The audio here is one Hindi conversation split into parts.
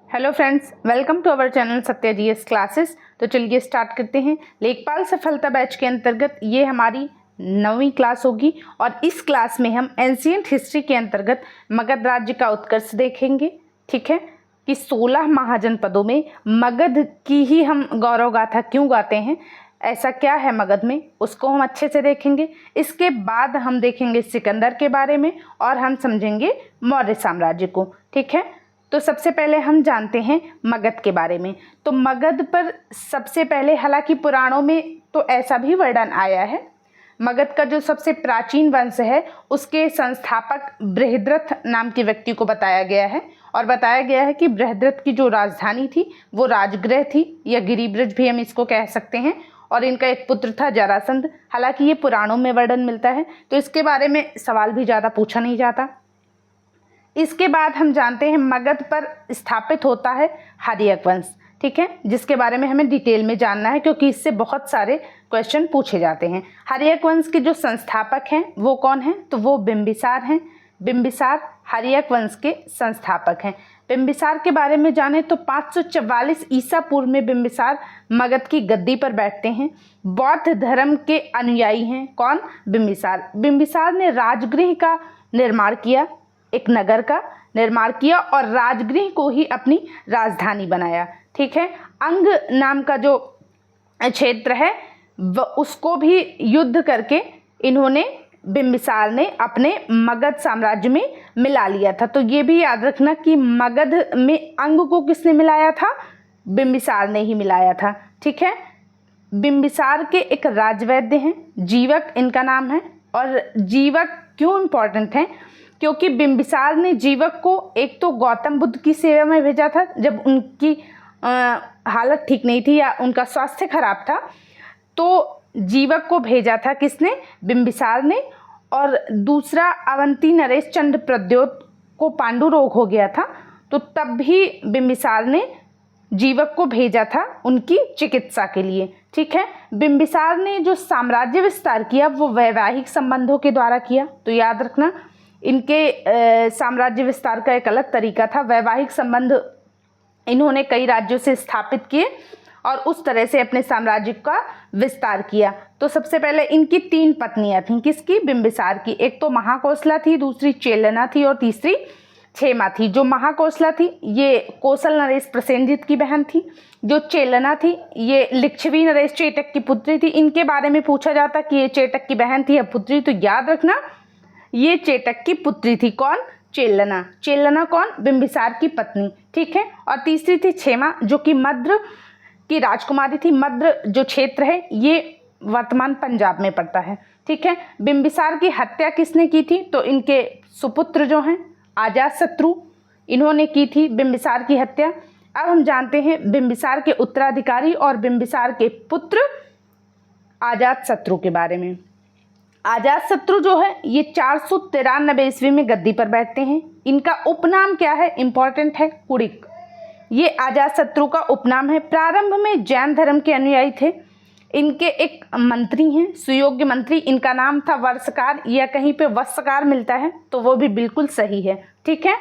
Hello friends, welcome to our channel Satya GS classes. तो चलिए स्टार्ट करते हैं। लेखपाल सफलता बैच के अंतर्गत ये हमारी 9वीं क्लास होगी और इस क्लास में हम एंशिएंट हिस्ट्री के अंतर्गत मगध राज्य का उत्कर्ष देखेंगे। ठीक है कि 16 महाजनपदों में मगध की ही हम गौरव गाथा क्यों गाते हैं, ऐसा क्या है मगध में, उसको हम अच्छे से देखेंगे। इसके बाद हम देखेंगे सिकंदर के बारे में और हम समझेंगे मौर्य साम्राज्य को। ठीक है, तो सबसे पहले हम जानते हैं मगध के बारे में। तो मगध पर सबसे पहले, हालांकि पुराणों में तो ऐसा भी वर्णन आया है, मगध का जो सबसे प्राचीन वंश है उसके संस्थापक बृहद्रथ नाम के व्यक्ति को बताया गया है और बताया गया है कि बृहद्रथ की जो राजधानी थी वो राजगृह थी या गिरिब्रज भी हम इसको कह सकते हैं, और इनका एक पुत्र था जरासंध। हालांकि ये पुराणों में वर्णन मिलता है तो इसके बारे में सवाल भी ज़्यादा पूछा नहीं जाता। इसके बाद हम जानते हैं मगध पर स्थापित होता है हर्यक वंश। ठीक है, जिसके बारे में हमें डिटेल में जानना है क्योंकि इससे बहुत सारे क्वेश्चन पूछे जाते हैं। हर्यक वंश के जो संस्थापक हैं वो कौन हैं, तो वो बिंबिसार हैं। बिंबिसार हर्यक वंश के संस्थापक हैं। बिंबिसार के बारे में जाने तो 544 ईसा पूर्व में बिंबिसार मगध की गद्दी पर बैठते हैं। बौद्ध धर्म के अनुयायी हैं। कौन? बिंबिसार। बिंबिसार ने राजगृह का निर्माण किया, एक नगर का निर्माण किया और राजगृह को ही अपनी राजधानी बनाया। ठीक है, अंग नाम का जो क्षेत्र है उसको भी युद्ध करके इन्होंने, बिंबिसार ने अपने मगध साम्राज्य में मिला लिया था। तो ये भी याद रखना कि मगध में अंग को किसने मिलाया था? बिंबिसार ने ही मिलाया था। ठीक है, बिंबिसार के एक राजवैद्य हैं, जीवक इनका नाम है। और जीवक क्यों इम्पोर्टेंट है? क्योंकि बिंबिसार ने जीवक को एक तो गौतम बुद्ध की सेवा में भेजा था जब उनकी हालत ठीक नहीं थी या उनका स्वास्थ्य खराब था, तो जीवक को भेजा था किसने? बिंबिसार ने। और दूसरा, अवंती नरेश चंद्र प्रद्योत को पांडु रोग हो गया था, तो तब भी बिंबिसार ने जीवक को भेजा था उनकी चिकित्सा के लिए। ठीक है, बिंबिसार ने जो साम्राज्य विस्तार किया वो वैवाहिक संबंधों के द्वारा किया। तो याद रखना, इनके साम्राज्य विस्तार का एक अलग तरीका था। वैवाहिक संबंध इन्होंने कई राज्यों से स्थापित किए और उस तरह से अपने साम्राज्य का विस्तार किया। तो सबसे पहले इनकी 3 पत्नियां थीं। किसकी? बिंबिसार की। एक तो महाकोसला थी, दूसरी चेलना थी और तीसरी क्षेमा थी। जो महाकोसला थी ये कौशल नरेश प्रसेनजित की बहन थी। जो चेलना थी ये लिच्छवी नरेश चेटक की पुत्री थी। इनके बारे में पूछा जाता कि ये चेटक की बहन थी या पुत्री, तो याद रखना ये चेटक की पुत्री थी। कौन? चेलना। चेलना कौन? बिंबिसार की पत्नी। ठीक है, और तीसरी थी क्षेमा जो कि मद्र की राजकुमारी थी। मद्र जो क्षेत्र है ये वर्तमान पंजाब में पड़ता है। ठीक है, बिंबिसार की हत्या किसने की थी? तो इनके सुपुत्र जो हैं अजातशत्रु, इन्होंने की थी बिंबिसार की हत्या। अब हम जानते हैं बिंबिसार के उत्तराधिकारी और बिंबिसार के पुत्र अजातशत्रु के बारे में। अजातशत्रु जो है ये 493 ईस्वी में गद्दी पर बैठते हैं। इनका उपनाम क्या है? इंपॉर्टेंट है, कुड़िक। ये अजातशत्रु का उपनाम है। प्रारंभ में जैन धर्म के अनुयायी थे। इनके एक मंत्री हैं, सुयोग्य मंत्री, इनका नाम था वर्षकार, या कहीं पे वत्सकार मिलता है तो वो भी बिल्कुल सही है। ठीक है,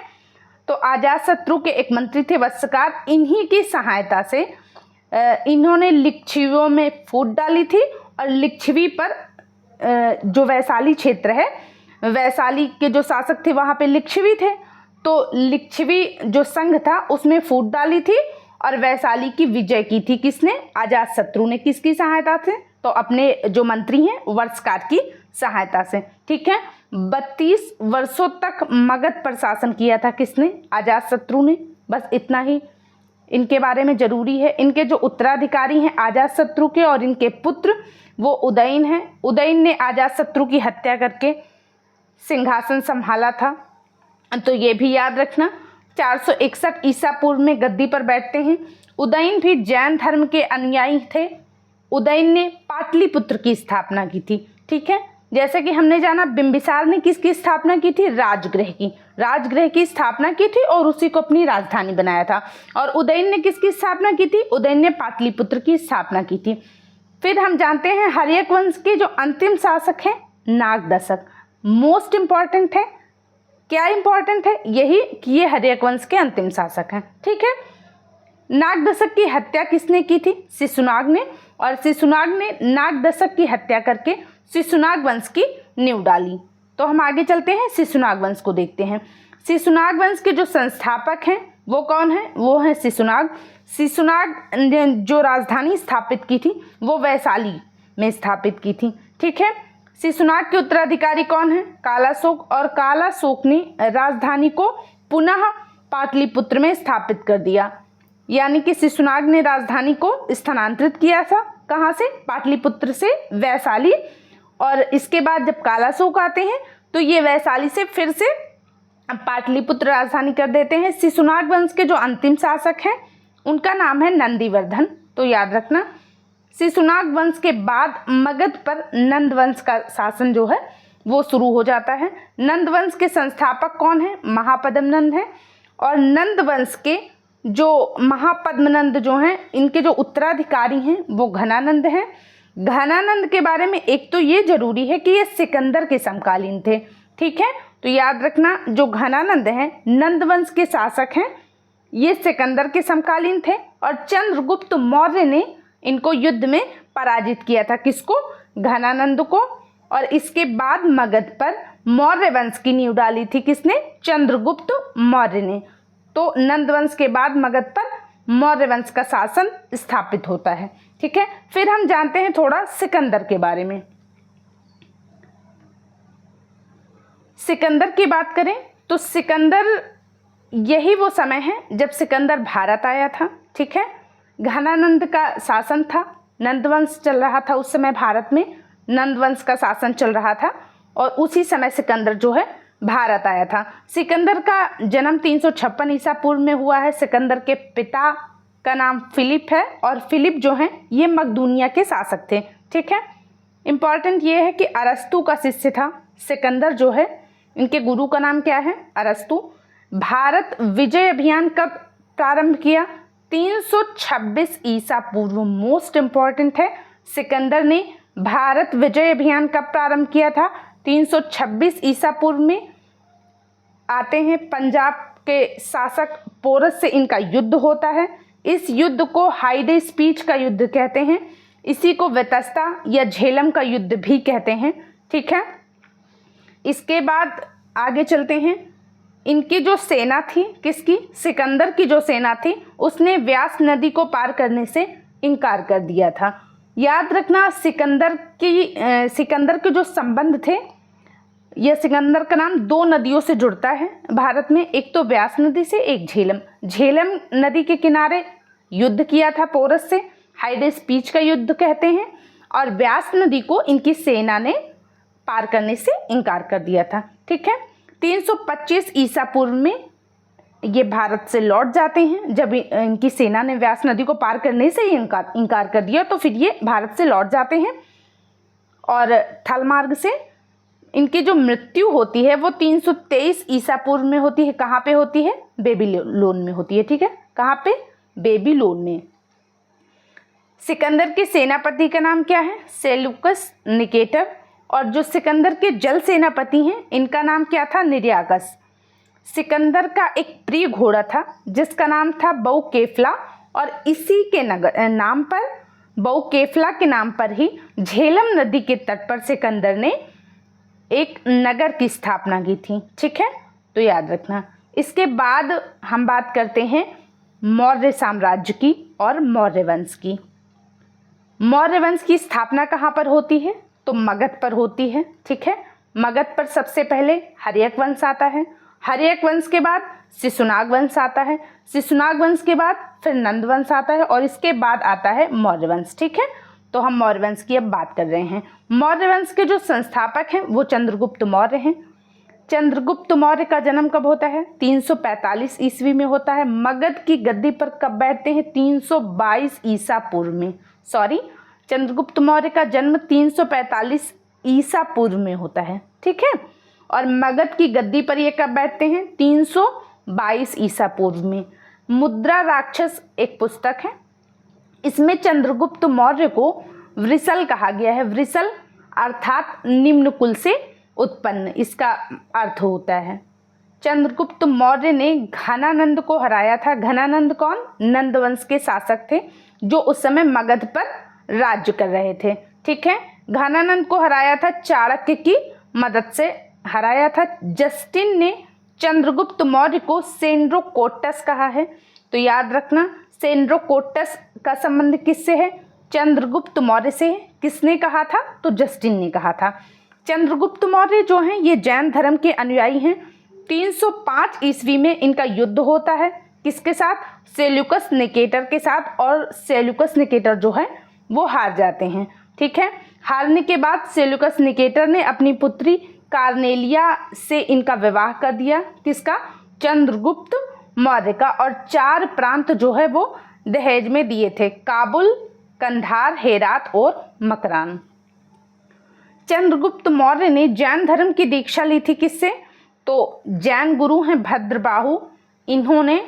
तो अजातशत्रु के एक मंत्री थे वत्सकार। इन्हीं की सहायता से इन्होंने लिच्छवियों में फूट डाली थी और लिच्छवी पर जो वैशाली क्षेत्र है, वैशाली के जो शासक थे वहाँ पे लिच्छवी थे, तो लिच्छवी जो संघ था उसमें फूट डाली थी और वैशाली की विजय की थी। किसने? अजातशत्रु ने। किसकी सहायता से? तो अपने जो मंत्री हैं वर्षकार की सहायता से। ठीक है, 32 वर्षों तक मगध पर शासन किया था। किसने? अजातशत्रु ने। बस इतना ही इनके बारे में जरूरी है। इनके जो उत्तराधिकारी हैं अजातशत्रु के और इनके पुत्र वो उदयन हैं। उदयन ने अजातशत्रु की हत्या करके सिंहासन संभाला था, तो ये भी याद रखना। 461 ईसा पूर्व में गद्दी पर बैठते हैं। उदयन भी जैन धर्म के अनुयायी थे। उदयन ने पाटलिपुत्र की स्थापना की थी। ठीक है, जैसे कि हमने जाना बिंबिसार ने किसकी स्थापना की थी? राजगृह की। राजगृह की स्थापना की थी और उसी को अपनी राजधानी बनाया था। और उदयन ने किसकी स्थापना की थी? उदयन ने पाटलिपुत्र की स्थापना की थी। फिर हम जानते हैं हर्यक वंश के जो अंतिम शासक हैं नागदशक, मोस्ट इंपॉर्टेंट है। क्या इंपॉर्टेंट है? यही कि ये हर्यक वंश के अंतिम शासक हैं। ठीक है। नागदशक की हत्या किसने की थी? शिशुनाग ने। और शिशुनाग ने नागदशक की हत्या करके शिशुनाग वंश की नींव डाली। तो हम आगे चलते हैं, शिशुनाग वंश को देखते हैं। शिशुनाग वंश के जो संस्थापक हैं वो कौन है? वो है शिशुनाग। शिशुनाग ने जो राजधानी स्थापित की थी वो वैशाली में स्थापित की थी। ठीक है। शिशुनाग के उत्तराधिकारी कौन है? कालाशोक। और कालाशोक ने राजधानी को पुनः पाटलिपुत्र में स्थापित कर दिया। यानी कि शिशुनाग ने राजधानी को स्थानांतरित किया था। कहाँ से? पाटलिपुत्र से वैशाली। और इसके बाद जब कालाशोक आते हैं तो ये वैशाली से फिर से पाटलिपुत्र राजधानी कर देते हैं। शिशुनाग वंश के जो अंतिम शासक हैं उनका नाम है नंदीवर्धन। तो याद रखना, शिशुनाग वंश के बाद मगध पर नंद वंश का शासन जो है वो शुरू हो जाता है। नंद वंश के संस्थापक कौन है? महापद्मनंद है। और नंद वंश के जो महापद्मनंद जो हैं इनके जो उत्तराधिकारी हैं वो घनानंद हैं। घनानंद के बारे में एक तो ये जरूरी है कि ये सिकंदर के समकालीन थे। ठीक है। तो याद रखना, जो घनानंद हैं नंद वंश के शासक हैं, ये सिकंदर के समकालीन थे। और चंद्रगुप्त मौर्य ने इनको युद्ध में पराजित किया था। किसको? घनानंद को। और इसके बाद मगध पर मौर्य वंश की नींव डाली थी। किसने? चंद्रगुप्त मौर्य ने। तो नंद वंश के बाद मगध पर मौर्य वंश का शासन स्थापित होता है। ठीक है। फिर हम जानते हैं थोड़ा सिकंदर के बारे में। सिकंदर की बात करें तो सिकंदर, यही वो समय है जब सिकंदर भारत आया था। ठीक है। घनानंद का शासन था, नंद वंश चल रहा था उस समय, भारत में नंद वंश का शासन चल रहा था। और उसी समय सिकंदर जो है भारत आया था। सिकंदर का जन्म 356 ईसा पूर्व में हुआ है। सिकंदर के पिता का नाम फिलिप है। और फिलिप जो हैं ये मकदूनिया के शासक थे। ठीक है। इम्पॉर्टेंट ये है कि अरस्तु का शिष्य था सिकंदर जो है। इनके गुरु का नाम क्या है? अरस्तु। भारत विजय अभियान कब प्रारंभ किया? 326 ईसा पूर्व। मोस्ट इम्पॉर्टेंट है, सिकंदर ने भारत विजय अभियान कब प्रारंभ किया था? 326 ईसा पूर्व में। आते हैं पंजाब के शासक पोरस से इनका युद्ध होता है। इस युद्ध को हाइडे स्पीच का युद्ध कहते हैं। इसी को वेतस्ता या झेलम का युद्ध भी कहते हैं। ठीक है। इसके बाद आगे चलते हैं। इनकी जो सेना थी, किसकी? सिकंदर की जो सेना थी उसने व्यास नदी को पार करने से इनकार कर दिया था। याद रखना, सिकंदर के जो संबंध थे, यह सिकंदर का नाम दो नदियों से जुड़ता है भारत में। एक तो व्यास नदी से, एक झेलम। झेलम नदी के किनारे युद्ध किया था पोरस से, हाइडे स्पीच का युद्ध कहते हैं। और व्यास नदी को इनकी सेना ने पार करने से इनकार कर दिया था। ठीक है। 325 ईसा पूर्व में ये भारत से लौट जाते हैं। जब इनकी सेना ने व्यास नदी को पार करने से ही इनकार कर दिया तो फिर ये भारत से लौट जाते हैं। और थल मार्ग से इनकी जो मृत्यु होती है वो 323 ईसा पूर्व में होती है। कहाँ पे होती है? बेबीलोन में होती है। ठीक है। कहाँ पे? बेबीलोन में। सिकंदर के सेनापति का नाम क्या है? Seleucus Nicator. और जो सिकंदर के जल सेनापति हैं इनका नाम क्या था? निर्याकस। सिकंदर का एक प्रिय घोड़ा था जिसका नाम था बहुकेफला। और इसी के नाम पर, बहुकेफला के नाम पर ही झेलम नदी के तट पर सिकंदर ने एक नगर की स्थापना की थी। ठीक है। तो याद रखना। इसके बाद हम बात करते हैं मौर्य साम्राज्य की और मौर्य वंश की। मौर्य वंश की स्थापना कहाँ पर होती है? तो मगध पर होती है। ठीक है। मगध पर सबसे पहले हर्यक वंश आता है। हर्यक वंश के बाद शिशुनाग वंश आता है। शिशुनाग वंश के बाद फिर नंद वंश आता है। और इसके बाद आता है मौर्य वंश। ठीक है। तो हम मौर्य वंश की अब बात कर रहे हैं। मौर्य वंश के जो संस्थापक हैं वो चंद्रगुप्त मौर्य हैं। चंद्रगुप्त मौर्य का जन्म कब होता है? 345 ईस्वी में होता है। मगध की गद्दी पर कब बैठते हैं? 322 ईसा पूर्व में। चंद्रगुप्त मौर्य का जन्म 345 ईसा पूर्व में होता है। ठीक है। और मगध की गद्दी पर ये कब बैठते हैं? 322 ईसा पूर्व में। मुद्रा राक्षस एक पुस्तक है। इसमें चंद्रगुप्त मौर्य को वृषल कहा गया है। वृषल अर्थात निम्न कुल से उत्पन्न, इसका अर्थ होता है। चंद्रगुप्त मौर्य ने घनानंद को हराया था। घनानंद कौन? नंद वंश के शासक थे जो उस समय मगध पर राज्य कर रहे थे। ठीक है, घनानंद को हराया था, चाणक्य की मदद से हराया था। जस्टिन ने चंद्रगुप्त मौर्य को सेंड्रोकोटस कहा है। तो याद रखना, सेंड्रोकोटस का संबंध किससे है? चंद्रगुप्त मौर्य से। किसने कहा था? तो जस्टिन ने कहा था। चंद्रगुप्त मौर्य जो हैं ये जैन धर्म के अनुयायी हैं। 305 ईस्वी में इनका युद्ध होता है। किसके साथ? सेल्यूकस निकेटर के साथ। और सेल्यूकस निकेटर जो है वो हार जाते हैं। ठीक है, हारने के बाद सेल्यूकस निकेटर ने अपनी पुत्री कार्नेलिया से इनका विवाह कर दिया। किसका? चंद्रगुप्त मौर्य का। और 4 प्रांत जो है वो दहेज में दिए थे, काबुल, कंधार, हेरात और मकरान। चंद्रगुप्त मौर्य ने जैन धर्म की दीक्षा ली थी। किससे? तो जैन गुरु हैं भद्रबाहु, इन्होंने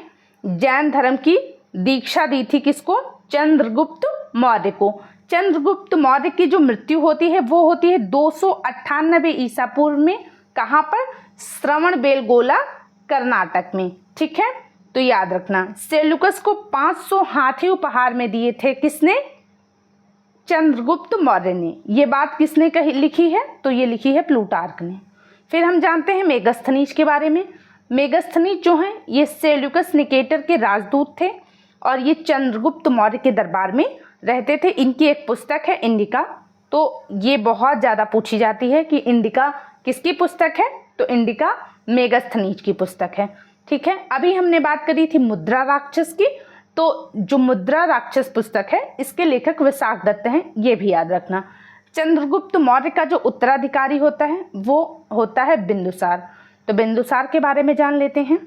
जैन धर्म की दीक्षा दी थी। किसको? चंद्रगुप्त मौर्य को। चंद्रगुप्त मौर्य की जो मृत्यु होती है वो होती है 298 ईसा पूर्व में। कहाँ पर? श्रवणबेलगोला, कर्नाटक में। ठीक है, तो याद रखना, सेल्यूकस को 500 हाथी उपहार में दिए थे। किसने? चंद्रगुप्त मौर्य ने। ये बात किसने लिखी है? तो ये लिखी है प्लूटार्क ने। फिर हम जानते हैं मेगस्थनीज के बारे में। मेगस्थनीज जो हैं ये सेल्यूकस निकेटर के राजदूत थे और ये चंद्रगुप्त मौर्य के दरबार में रहते थे। इनकी एक पुस्तक है इंडिका। तो ये बहुत ज़्यादा पूछी जाती है कि इंडिका किसकी पुस्तक है? तो इंडिका मेगस्थनीज की पुस्तक है। ठीक है, अभी हमने बात करी थी मुद्रा राक्षस की। तो जो मुद्रा राक्षस पुस्तक है इसके लेखक विशाख दत्त हैं, ये भी याद रखना। चंद्रगुप्त मौर्य का जो उत्तराधिकारी होता है वो होता है बिंदुसार। तो बिंदुसार के बारे में जान लेते हैं।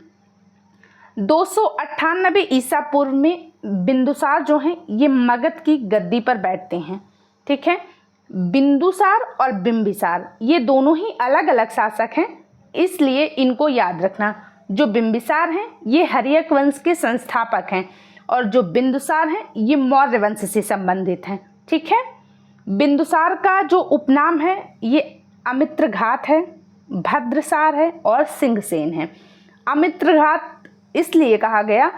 298 ईसा पूर्व में बिंदुसार जो हैं ये मगध की गद्दी पर बैठते हैं। ठीक है, बिंदुसार और बिंबिसार ये दोनों ही अलग अलग शासक हैं, इसलिए इनको याद रखना। जो बिंबिसार हैं ये हर्यक वंश के संस्थापक हैं और जो बिंदुसार हैं ये मौर्य वंश से संबंधित हैं। ठीक है, बिंदुसार का जो उपनाम है ये अमित्रघात है, भद्रसार है और सिंहसेन है। अमित्रघात इसलिए कहा गया,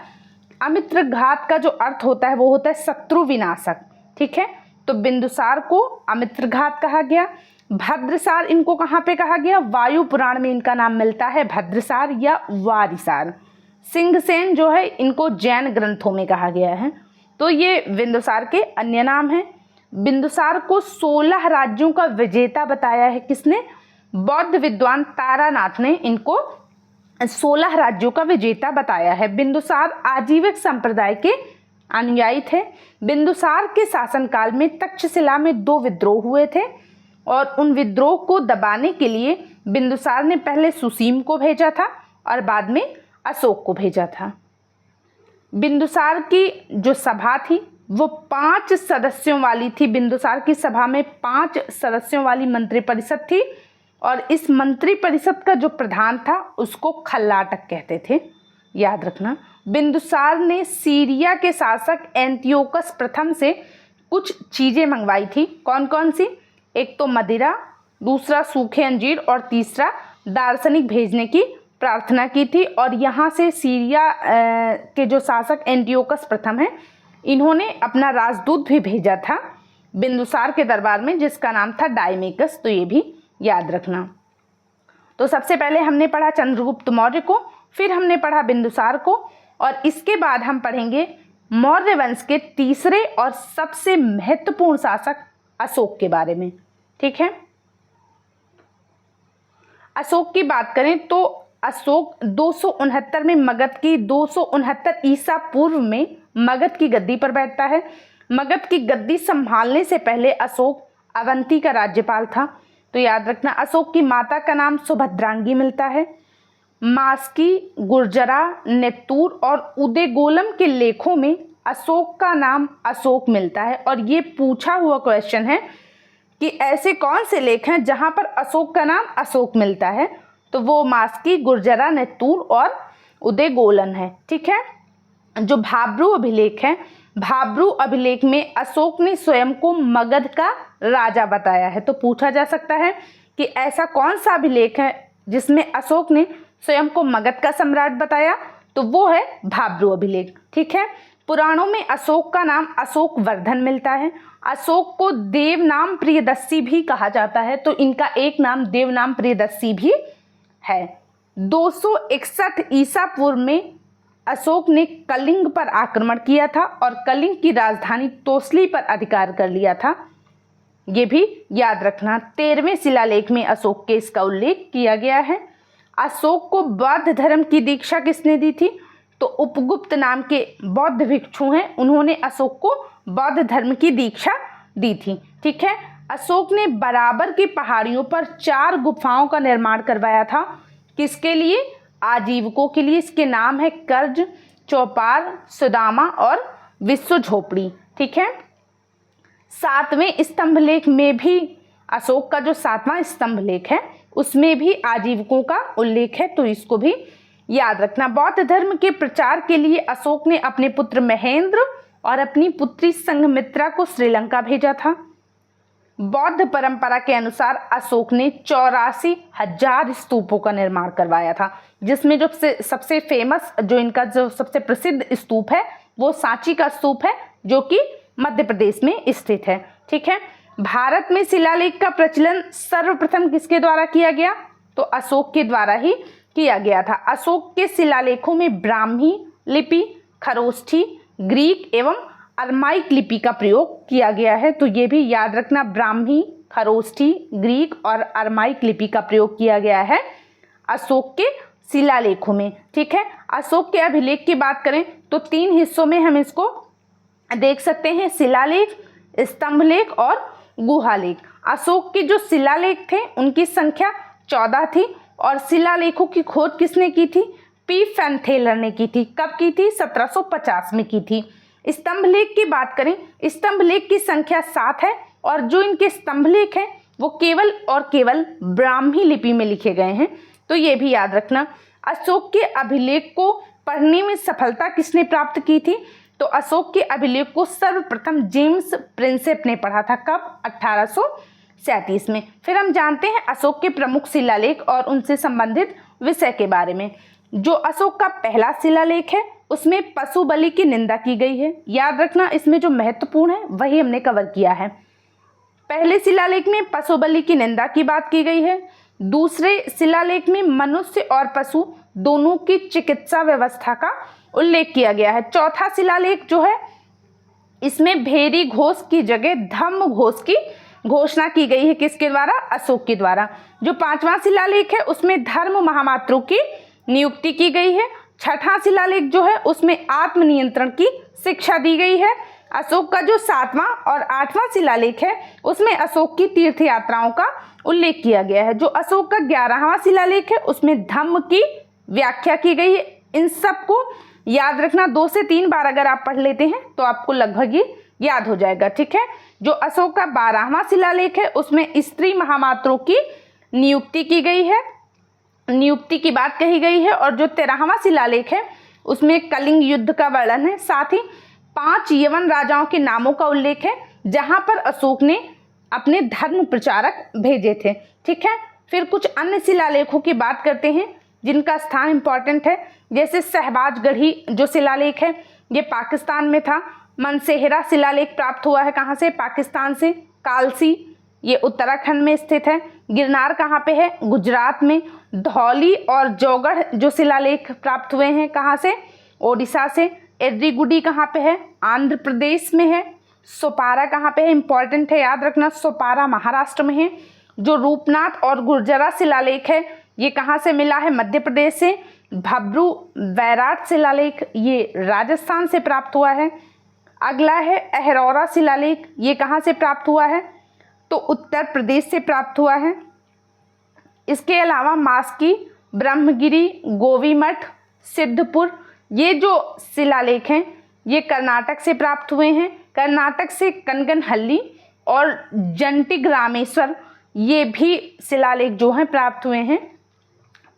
अमित्रघात का जो अर्थ होता है वो होता है शत्रु विनाशक। ठीक है, तो बिंदुसार को अमित्रघात कहा गया। भद्रसार इनको कहाँ पे कहा गया? वायु पुराण में इनका नाम मिलता है भद्रसार या वारिसार। सिंहसेन जो है इनको जैन ग्रंथों में कहा गया है। तो ये बिंदुसार के अन्य नाम हैं। बिंदुसार को 16 राज्यों का विजेता बताया है। किसने? बौद्ध विद्वान तारानाथ ने इनको 16 राज्यों का विजेता बताया है। बिंदुसार आजीविक संप्रदाय के अनुयायी थे। बिंदुसार के शासनकाल में तक्षशिला में 2 विद्रोह हुए थे और उन विद्रोह को दबाने के लिए बिंदुसार ने पहले सुसीम को भेजा था और बाद में अशोक को भेजा था। बिंदुसार की जो सभा थी वो 5 सदस्यों वाली थी। बिंदुसार की सभा में 5 सदस्यों वाली मंत्रिपरिषद थी और इस मंत्रिपरिषद का जो प्रधान था उसको खल्लाटक कहते थे। याद रखना, बिंदुसार ने सीरिया के शासक एंटियोकस प्रथम से कुछ चीज़ें मंगवाई थी। कौन कौन सी? एक तो मदिरा, दूसरा सूखे अंजीर और तीसरा दार्शनिक भेजने की प्रार्थना की थी। और यहाँ से सीरिया के जो शासक एंटियोकस प्रथम हैं इन्होंने अपना राजदूत भी भेजा था बिंदुसार के दरबार में, जिसका नाम था डायमेकस। तो ये भी याद रखना। तो सबसे पहले हमने पढ़ा चंद्रगुप्त मौर्य को, फिर हमने पढ़ा बिंदुसार को और इसके बाद हम पढ़ेंगे मौर्य वंश के तीसरे और सबसे महत्वपूर्ण शासक अशोक के बारे में। ठीक है, अशोक की बात करें तो अशोक 269 में मगध की 269 ईसा पूर्व में मगध की गद्दी पर बैठता है। मगध की गद्दी संभालने से पहले अशोक अवंती का राज्यपाल था। तो याद रखना, अशोक की माता का नाम सुभद्रांगी मिलता है। मास्की, गुर्जरा, नेत्तूर और उदयगोलम के लेखों में अशोक का नाम अशोक मिलता है। और ये पूछा हुआ क्वेश्चन है कि ऐसे कौन से लेख हैं जहां पर अशोक का नाम अशोक मिलता है? तो वो मास्की, गुर्जरा, नेत्तूर और उदयगोलन है। ठीक है, जो भाब्रू अभिलेख है, भाब्रू अभिलेख में अशोक ने स्वयं को मगध का राजा बताया है। तो पूछा जा सकता है कि ऐसा कौन सा अभिलेख है जिसमें अशोक ने स्वयं को मगध का सम्राट बताया, तो वो है भाब्रू अभिलेख। ठीक है। पुराणों में अशोक का नाम अशोक वर्धन मिलता है। अशोक को देवनाम प्रियदर्शी भी कहा जाता है, तो इनका एक नाम देवनाम प्रियदर्शी भी है। 261 ईसा पूर्व में अशोक ने कलिंग पर आक्रमण किया था और कलिंग की राजधानी तोसली पर अधिकार कर लिया था। ये भी याद रखना। 13वें शिलालेख में अशोक के इसका उल्लेख किया गया है। अशोक को बौद्ध धर्म की दीक्षा किसने दी थी? तो उपगुप्त नाम के बौद्ध भिक्षु हैं, उन्होंने अशोक को बौद्ध धर्म की दीक्षा दी थी। ठीक है। अशोक ने बराबर की पहाड़ियों पर 4 गुफाओं का निर्माण करवाया था। किसके लिए? आजीविकों के लिए। इसके नाम है कर्ज, चौपार, सुदामा और विश्व झोपड़ी। ठीक है। 7वें स्तंभलेख में भी अशोक का जो 7वां स्तंभलेख है उसमें भी आजीविकों का उल्लेख है, तो इसको भी याद रखना। बौद्ध धर्म के प्रचार के लिए अशोक ने अपने पुत्र महेंद्र और अपनी पुत्री संघमित्रा को श्रीलंका भेजा था। बौद्ध परंपरा के अनुसार अशोक ने 84,000 स्तूपों का निर्माण करवाया था, जिसमें जो सबसे फेमस, जो इनका जो सबसे प्रसिद्ध स्तूप है वो सांची का स्तूप है, जो कि मध्य प्रदेश में स्थित है। ठीक है। भारत में शिलालेख का प्रचलन सर्वप्रथम किसके द्वारा किया गया? तो अशोक के द्वारा ही किया गया था। अशोक के शिलालेखों में ब्राह्मी लिपि, खरोष्ठी, ग्रीक एवं अरमाइक लिपि का प्रयोग किया गया है, तो ये भी याद रखना। ब्राह्मी, खरोष्ठी, ग्रीक और अरमाइक लिपि का प्रयोग किया गया है अशोक के शिलालेखों में। ठीक है। अशोक के अभिलेख की बात करें तो 3 हिस्सों में हम इसको देख सकते हैं, शिलालेख, स्तंभलेख और गुहालेख। अशोक के जो शिलालेख थे उनकी संख्या 14 थी और शिलालेखों की खोज किसने की थी? पी फैनथेलर ने की थी। कब की थी? 1750 में की थी। स्तंभलेख की बात करें, स्तंभलेख की संख्या 7 है और जो इनके स्तंभलेख हैं वो केवल और केवल ब्राह्मी लिपि में लिखे गए हैं, तो ये भी याद रखना। अशोक के अभिलेख को पढ़ने में सफलता किसने प्राप्त की थी? तो अशोक के अभिलेख को सर्वप्रथम जेम्स प्रिंसेप ने पढ़ा था। कब? 1837 में। फिर हम जानते हैं अशोक के प्रमुख शिलालेख और उनसे संबंधित विषय के बारे में। जो अशोक का पहला शिलालेख है उसमें पशु बलि की निंदा की गई है। याद रखना, इसमें जो महत्वपूर्ण है वही हमने कवर किया है। पहले शिलालेख में पशु बलि की निंदा की बात की गई है। दूसरे शिलालेख में मनुष्य और पशु दोनों की चिकित्सा व्यवस्था का उल्लेख किया गया है। चौथा शिलालेख जो है इसमें भेरी घोष की जगह धम्म घोष की घोषणा की गई है। किसके द्वारा? अशोक के द्वारा। जो 5वां शिलालेख है उसमें धर्म महामात्रों की नियुक्ति की गई है। 6वां शिलालेख जो है उसमें आत्मनियंत्रण की शिक्षा दी गई है। अशोक का जो 7वां और 8वां शिलालेख है उसमें अशोक की तीर्थ यात्राओं का उल्लेख किया गया है। जो अशोक का 11वां शिलालेख है उसमें धम्म की व्याख्या की गई है। इन सब को याद रखना, 2 से 3 बार अगर आप पढ़ लेते हैं तो आपको लगभग ही याद हो जाएगा। ठीक है। जो अशोक का 12वां शिलालेख है उसमें स्त्री महामात्रों की नियुक्ति की गई है, नियुक्ति की बात कही गई है। और जो 13वां शिलालेख है उसमें कलिंग युद्ध का वर्णन है। साथ ही 5 यवन राजाओं के नामों का उल्लेख है जहां पर अशोक ने अपने धर्म प्रचारक भेजे थे। ठीक है। फिर कुछ अन्य शिलालेखों की बात करते हैं जिनका स्थान इंपॉर्टेंट है। जैसे शहबाजगढ़ी जो शिलालेख है ये पाकिस्तान में था। मनसेहरा शिलालेख प्राप्त हुआ है कहाँ से? पाकिस्तान से। कालसी ये उत्तराखंड में स्थित है। गिरनार कहाँ पे है? गुजरात में। धौली और जौगढ़ जो शिलालेख प्राप्त हुए हैं कहाँ से? ओडिशा से। एड्रीगुडी कहाँ पे है? आंध्र प्रदेश में है। सोपारा कहाँ पे है? इंपॉर्टेंट है, याद रखना, सोपारा महाराष्ट्र में है। जो रूपनाथ और गुर्जरा शिलालेख है ये कहाँ से मिला है? मध्य प्रदेश से। भब्रू वैराट शिलालेख ये राजस्थान से प्राप्त हुआ है। अगला है अहरौरा शिलालेख, ये कहाँ से प्राप्त हुआ है? तो उत्तर प्रदेश से प्राप्त हुआ है। इसके अलावा मास्की, ब्रह्मगिरी, गोवीमठ, सिद्धपुर ये जो शिलालेख हैं ये कर्नाटक से प्राप्त हुए हैं। कर्नाटक से कनगनहल्ली और जंटिग रामेश्वर ये भी शिलालेख जो हैं प्राप्त हुए हैं,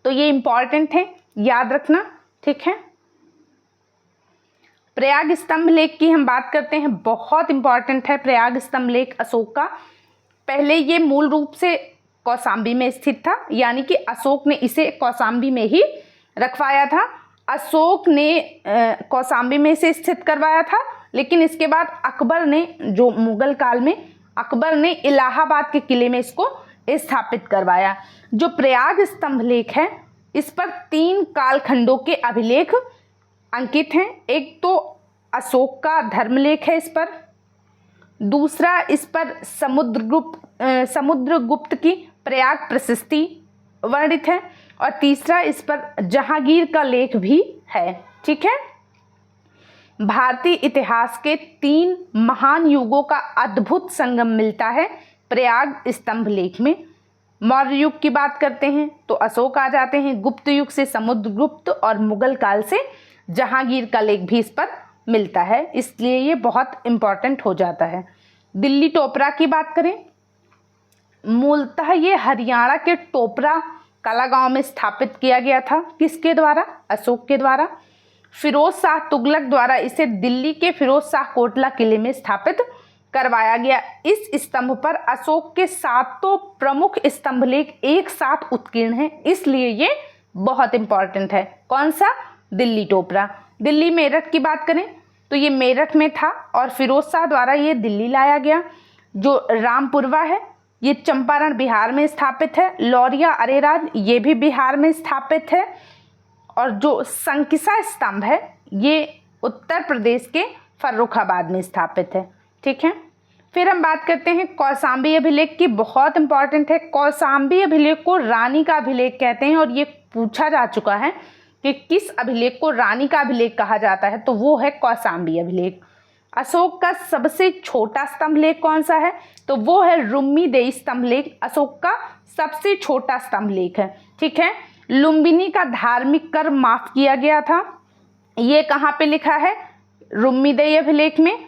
तो ये इंपॉर्टेंट है, याद रखना। ठीक है। प्रयाग स्तंभ लेख की हम बात करते हैं, बहुत इंपॉर्टेंट है प्रयाग स्तंभ लेख अशोक का। पहले ये मूल रूप से कौशाम्बी में स्थित था, यानी कि अशोक ने इसे कौशाम्बी में ही रखवाया था। अशोक ने कौशाम्बी में इसे स्थित करवाया था, लेकिन इसके बाद अकबर ने, जो मुगल काल में अकबर ने इलाहाबाद के किले में इसको स्थापित करवाया। जो प्रयाग स्तंभ लेख है, इस पर 3 कालखंडों के अभिलेख अंकित हैं। एक तो अशोक का धर्मलेख है इस पर, दूसरा इस पर समुद्रगुप्त की प्रयाग प्रशस्ति वर्णित है, और तीसरा इस पर जहांगीर का लेख भी है। ठीक है, भारतीय इतिहास के 3 महान युगों का अद्भुत संगम मिलता है प्रयाग स्तंभ लेख में। मौर्य युग की बात करते हैं तो अशोक आ जाते हैं, गुप्त युग से समुद्रगुप्त, और मुगल काल से जहांगीर का लेख भी इस पर मिलता है, इसलिए ये बहुत इम्पॉर्टेंट हो जाता है। दिल्ली टोपरा की बात करें, मूलतः ये हरियाणा के टोपरा कला गांव में स्थापित किया गया था। किसके द्वारा? अशोक के द्वारा। फिरोज शाह तुगलक द्वारा इसे दिल्ली के फिरोज शाह कोटला किले में स्थापित करवाया गया। इस स्तंभ पर अशोक के 7 प्रमुख स्तंभ लेख एक साथ उत्कीर्ण हैं, इसलिए ये बहुत इंपॉर्टेंट है। कौन सा? दिल्ली टोपरा। दिल्ली मेरठ की बात करें तो ये मेरठ में था और फिरोज शाह द्वारा ये दिल्ली लाया गया। जो रामपुरवा है ये चंपारण बिहार में स्थापित है। लौरिया अरेराज ये भी बिहार में स्थापित है। और जो संकिसा स्तंभ है ये उत्तर प्रदेश के फर्रुखाबाद में स्थापित है। ठीक है, फिर हम बात करते हैं कौशाम्बी अभिलेख की, बहुत इंपॉर्टेंट है। कौशाम्बी अभिलेख को रानी का अभिलेख कहते हैं, और ये पूछा जा चुका है कि किस अभिलेख को रानी का अभिलेख कहा जाता है, तो वो है कौशाम्बी अभिलेख। अशोक का सबसे छोटा स्तंभ लेख कौन सा है, तो वो है रुम्मीदेई स्तंभ लेख। अशोक का सबसे छोटा स्तंभ लेख है। ठीक है, लुम्बिनी का धार्मिक कर माफ किया गया था, ये कहाँ पे लिखा है? रुम्मीदेई अभिलेख में।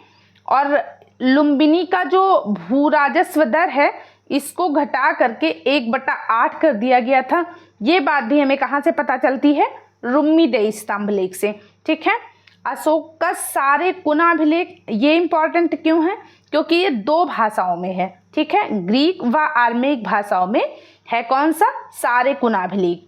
और लुम्बिनी का जो भू राजस्व दर है इसको घटा करके 1/8 कर दिया गया था। ये बात भी हमें कहाँ से पता चलती है? रुम्मीदेई स्तंभ लेख से। ठीक है, अशोक का सारे कुनाभिलेख, ये इंपॉर्टेंट क्यों है? क्योंकि ये 2 भाषाओं में है। ठीक है, ग्रीक व आर्मेनिक भाषाओं में है। कौन सा? सारे कुनाभिलेख।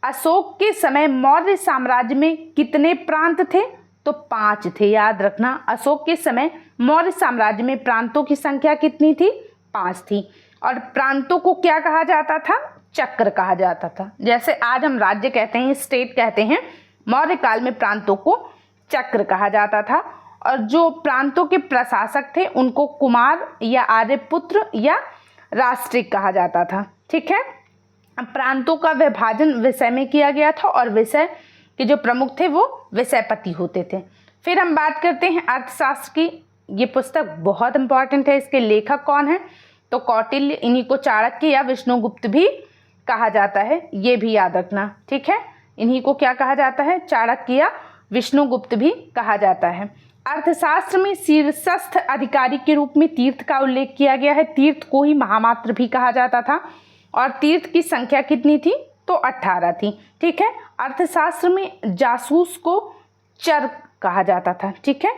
अशोक के समय मौर्य साम्राज्य में कितने प्रांत थे? तो 5 थे, याद रखना। अशोक के समय मौर्य साम्राज्य में प्रांतों की संख्या कितनी थी? 5 थी। और प्रांतों को क्या कहा जाता था? चक्र कहा जाता था। जैसे आज हम राज्य कहते हैं, स्टेट कहते हैं, मौर्य काल में प्रांतों को चक्र कहा जाता था। और जो प्रांतों के प्रशासक थे उनको कुमार या आर्यपुत्र या राष्ट्रिक कहा जाता था। ठीक है, प्रांतों का विभाजन विषय में किया गया था, और विषय के जो प्रमुख थे वो विषयपति होते थे। फिर हम बात करते हैं अर्थशास्त्र की। ये पुस्तक बहुत इंपॉर्टेंट है। इसके लेखक कौन है? तो कौटिल्य, इन्हीं को चाणक्य या विष्णुगुप्त भी कहा जाता है, ये भी याद रखना। ठीक है, इन्हीं को क्या कहा जाता है? चाणक्य या विष्णुगुप्त भी कहा जाता है। अर्थशास्त्र में शीर्षस्थ अधिकारी के रूप में तीर्थ का उल्लेख किया गया है। तीर्थ को ही महामात्र भी कहा जाता था, और तीर्थ की संख्या कितनी थी? तो 18 थी। ठीक है, अर्थशास्त्र में जासूस को चर कहा जाता था। ठीक है,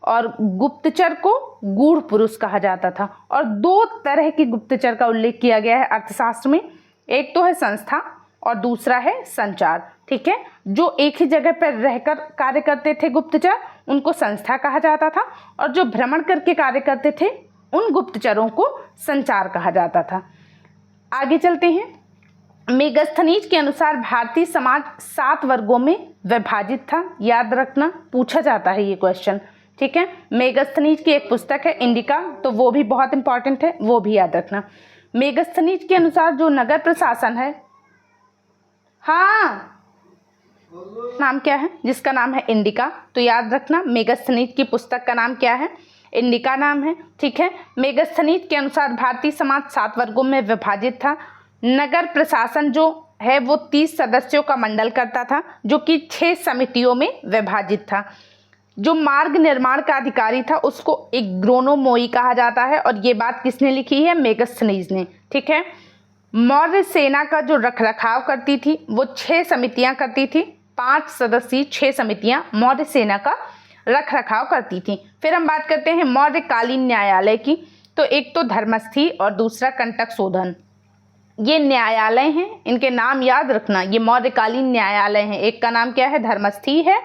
और गुप्तचर को गूढ़ पुरुष कहा जाता था। और 2 तरह की गुप्तचर का उल्लेख किया गया है अर्थशास्त्र में, एक तो है संस्था और दूसरा है संचार। ठीक है, जो एक ही जगह पर रहकर कार्य करते थे गुप्तचर, उनको संस्था कहा जाता था, और जो भ्रमण करके कार्य करते थे उन गुप्तचरों को संचार कहा जाता था। आगे चलते हैं। मेगस्थनीज के अनुसार भारतीय समाज 7 वर्गों में विभाजित था, याद रखना, पूछा जाता है ये क्वेश्चन। ठीक है, मेगस्थनीज की एक पुस्तक है इंडिका, तो वो भी बहुत इंपॉर्टेंट है, वो भी याद रखना। मेगस्थनीज के अनुसार जो नगर प्रशासन है, हाँ, नाम क्या है? जिसका नाम है इंडिका, तो याद रखना मेगस्थनीज की पुस्तक का नाम क्या है? इंडिका नाम है। ठीक है, मेगस्थनीज के अनुसार भारतीय समाज 7 वर्गों में विभाजित था। नगर प्रशासन जो है वो 30 सदस्यों का मंडल करता था, जो कि 6 समितियों में विभाजित था। जो मार्ग निर्माण का अधिकारी था उसको एग्रोनोमोई कहा जाता है, और ये बात किसने लिखी है? मेगस्थनीज ने। ठीक है, मौर्य सेना का जो रखरखाव करती थी वो 6 समितियां करती थी। 5 सदस्यीय 6 समितियां मौर्य सेना का रखरखाव करती थी। फिर हम बात करते हैं मौर्यकालीन न्यायालय की। तो एक तो धर्मस्थी और दूसरा कंटक शोधन, ये न्यायालय हैं, इनके नाम याद रखना। ये मौर्यकालीन न्यायालय हैं। एक का नाम क्या है, धर्मस्थी है,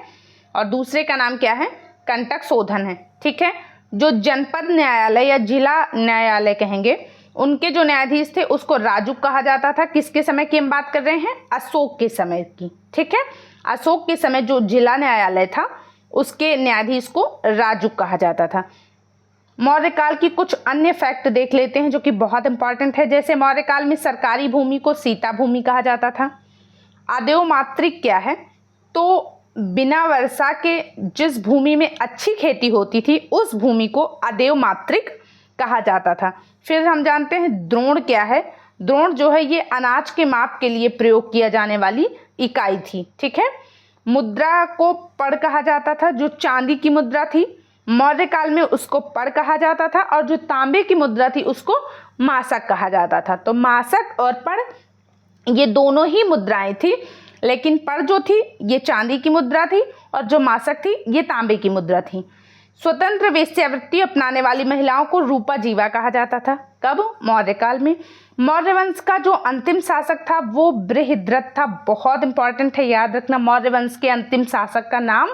और दूसरे का नाम क्या है, कंटक शोधन है। ठीक है। जो जनपद न्यायालय या जिला न्यायालय कहेंगे, उनके जो न्यायाधीश थे उसको राजुक कहा जाता था। किसके समय की हम बात कर रहे हैं, अशोक के समय की। ठीक है। अशोक के समय जो जिला न्यायालय था उसके न्यायाधीश को राजुक कहा जाता था। मौर्यकाल की कुछ अन्य फैक्ट देख लेते हैं जो कि बहुत इंपॉर्टेंट है। जैसे मौर्यकाल में सरकारी भूमि को सीता भूमि कहा जाता था। आदेव मातृक क्या है, तो बिना वर्षा के जिस भूमि में अच्छी खेती होती थी उस भूमि को आदेव मातृक कहा जाता था। फिर हम जानते हैं द्रोण क्या है। द्रोण जो है ये अनाज के माप के लिए प्रयोग किया जाने वाली इकाई थी। ठीक है। मुद्रा को पड़ कहा जाता था। जो चांदी की मुद्रा थी मौर्य काल में उसको पड़ कहा जाता था, और जो तांबे की मुद्रा थी उसको मासक कहा जाता था। तो मासक और पड़ ये दोनों ही मुद्राएं थी, लेकिन पड़ जो थी ये चांदी की मुद्रा थी और जो मासक थी ये तांबे की मुद्रा थी। स्वतंत्र वेश्यावृत्ति अपनाने वाली महिलाओं को रूपा जीवा कहा जाता था। कब, मौर्य काल में। मौर्य वंश का जो अंतिम शासक था वो बृहद्रथ था। बहुत इंपॉर्टेंट है, याद रखना। मौर्य वंश के अंतिम शासक का नाम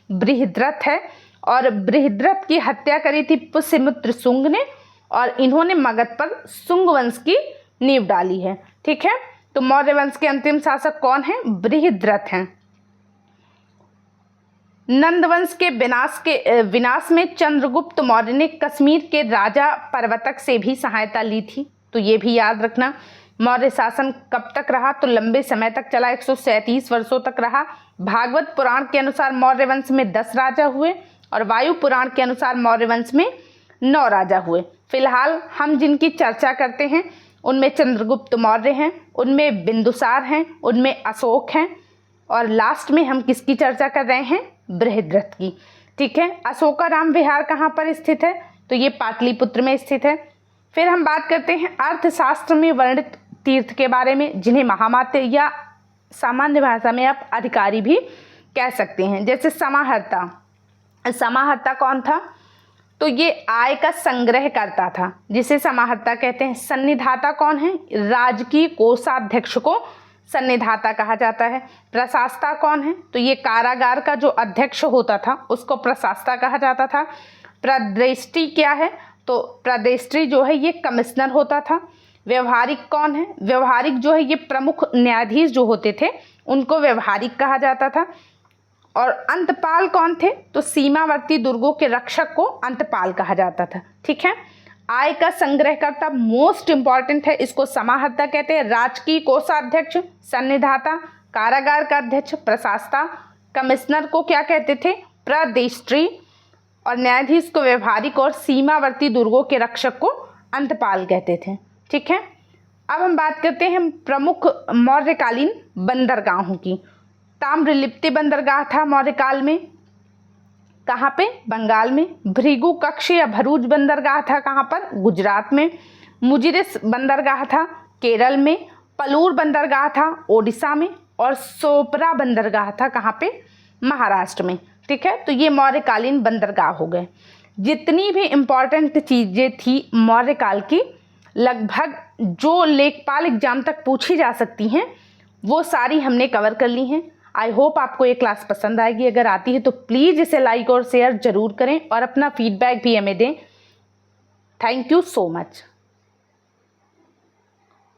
बृहद्रथ है, और बृहद्रथ की हत्या करी थी पुष्यमित्र शुंग ने, और इन्होंने मगध पर शुंग वंश की नींव डाली है। ठीक है। तो मौर्य वंश के अंतिम शासक कौन है, बृहद्रथ हैं। नंद वंश के विनाश में चंद्रगुप्त मौर्य ने कश्मीर के राजा परवतक से भी सहायता ली थी। तो ये भी याद रखना। मौर्य शासन कब तक रहा, तो लंबे समय तक चला, 137 वर्षों तक रहा। भागवत पुराण के अनुसार मौर्य वंश में 10 राजा हुए, और वायु पुराण के अनुसार मौर्य वंश में 9 राजा हुए। फिलहाल हम जिनकी चर्चा करते हैं उनमें चंद्रगुप्त मौर्य हैं, उनमें बिंदुसार हैं, उनमें अशोक हैं, और लास्ट में हम किसकी चर्चा कर रहे हैं, बृहद्रथ की। ठीक है। अशोकाराम विहार कहाँ पर स्थित है, तो ये पाटलिपुत्र में स्थित है। फिर हम बात करते हैं अर्थशास्त्र में वर्णित तीर्थ के बारे में, जिन्हें महामात्य या सामान्य भाषा में आप अधिकारी भी कह सकते हैं। जैसे समाहर्ता। समाहर्ता कौन था, तो ये आय का संग्रह करता था, जिसे समाहर्ता कहते हैं। सन्निधाता कौन है, राजकीय कोषाध्यक्ष को सन्निधाता कहा जाता है। प्रशासता कौन है, तो ये कारागार का जो अध्यक्ष होता था उसको प्रशासता कहा जाता था। प्रदेष्टि क्या है, तो प्रदेष्टि जो है ये कमिश्नर होता था। व्यवहारिक कौन है, व्यवहारिक जो है ये प्रमुख न्यायाधीश जो होते थे उनको व्यवहारिक कहा जाता था। और अंतपाल कौन थे, तो सीमावर्ती दुर्गों के रक्षक को अंतपाल कहा जाता था। ठीक है। आय का संग्रहकर्ता मोस्ट इंपॉर्टेंट है, इसको समाहर्ता कहते हैं। राजकीय कोषाध्यक्ष, सन्निधाता, कारागार का अध्यक्ष प्रशासता, कमिश्नर को क्या कहते थे, प्रदेष्टि, और न्यायाधीश को व्यवहारिक, और सीमावर्ती दुर्गों के रक्षक को अंतपाल कहते थे। ठीक है। अब हम बात करते हैं प्रमुख मौर्यकालीन बंदरगाहों की। ताम्रलिप्ति बंदरगाह था मौर्यकाल में, कहाँ पे, बंगाल में। भृगु कक्ष या भरूच बंदरगाह था कहाँ पर, गुजरात में। मुजिरिस बंदरगाह था केरल में। पलूर बंदरगाह था ओडिशा में, और सोपरा बंदरगाह था कहाँ पे, महाराष्ट्र में। ठीक है। तो ये मौर्यकालीन बंदरगाह हो गए। जितनी भी इम्पॉर्टेंट चीज़ें थी मौर्यकाल की, लगभग जो लेखपाल एग्जाम तक पूछी जा सकती हैं वो सारी हमने कवर कर ली हैं। आई होप आपको ये क्लास पसंद आएगी। अगर आती है तो प्लीज़ इसे लाइक और शेयर ज़रूर करें, और अपना फीडबैक भी हमें दें। Thank you so much.